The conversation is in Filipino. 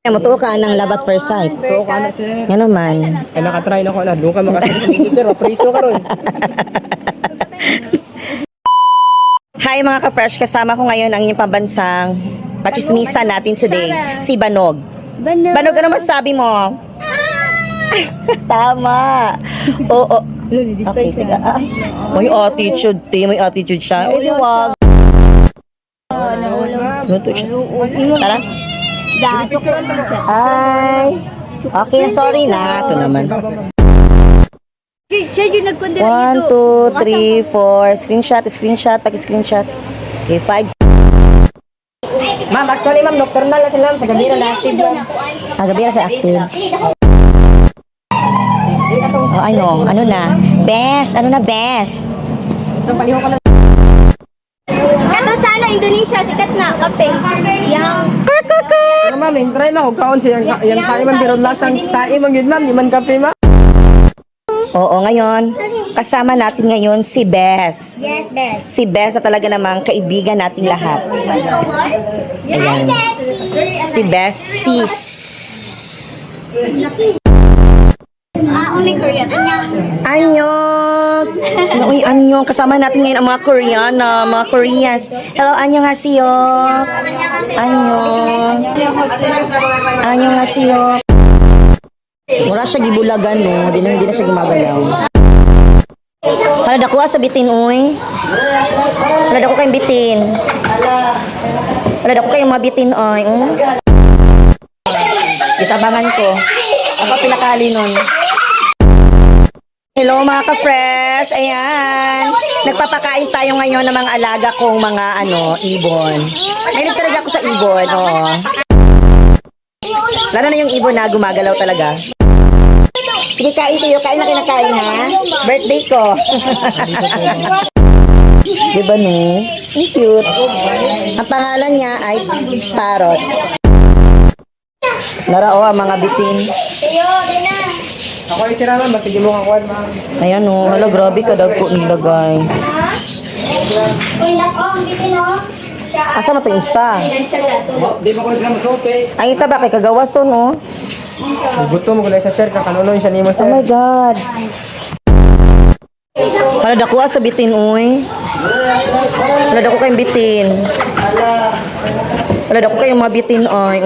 Mutuo ka ng love at first sight. Oo ka na, sir. Yan naman. Ay, nakatry na ko na. Doon ka makasalit dito, sir. Mapriso ka ron. Hi mga ka-fresh, kasama ko ngayon ang inyong pambansang pachismisan natin today, si Banog. Banog, ano masabi mo? Tama. Oo. Okay, sige. May attitude, may attitude siya. Eh, wag. Luto siya. Tara. Ay. Okay, sorry na. Ito naman. Siya yung nagkundira 1, 2, 3, 4. Screenshot, paki-screenshot. Okay, 5. Ma'am, actually, ma'am, nocturnal na sila. Sa gabi na active lang. Gabi na sa active. Oh, ano na? Best, ano na best? Itong paliho ka lang. Kato sa Indonesia, sikat na kape. Yang Pero ma'am, try na. Huwag kaon siya. Yan tayo man, pero lasang tayo man yun, ma'am. Di man kape, ma'am. Oo, ngayon, kasama natin ngayon si Bess. Yes, best. Si Bess na talaga namang kaibigan nating lahat. Ayan. Si Besties. Only Korean. Annyeong! Uy, annyeong. Kasama natin ngayon ang mga Koreana, mga Koreans. Hello, annyeonghaseyo. Annyeong. Annyeonghaseyo. Mura siya gibulagan, no? Di na siya gumagalaw. Hala, dako sa bitin, uy. Hala, dako kayong bitin. Hala, dako kayong mabitin, oy. Itabangan ko. Ako pinakali nun. Hello mga ka-fresh. Ayan. Nagpapakain tayo ngayon ng mga alaga kong mga ibon. Mahilig talaga ako sa ibon. Oo. Lalo na yung ibon na gumagalaw talaga. Sige, kain kayo. Kain na kinakain, ha? Birthday ko. Diba, no? Ang cute. Ang pangalan niya ay Parrot. Narao ang mga bitin. Ako yung sira, ma'am. Basta mo ka kuwan, ma'am. Ayan, no. Hala, grabe ka dagko nila, guys. Uy, nakong, gitin o. Asa na ito isa? Di ba ko sila masope? Ang isa ba kay kagawason, oh? Gusto mo ko lang sa sir. Kakanunoy siya ni mo, sir. Oh my God. Hala, dako sa bitin, uy. Hala, dako kayong bitin. Hala, dako kayong mabitin, ay.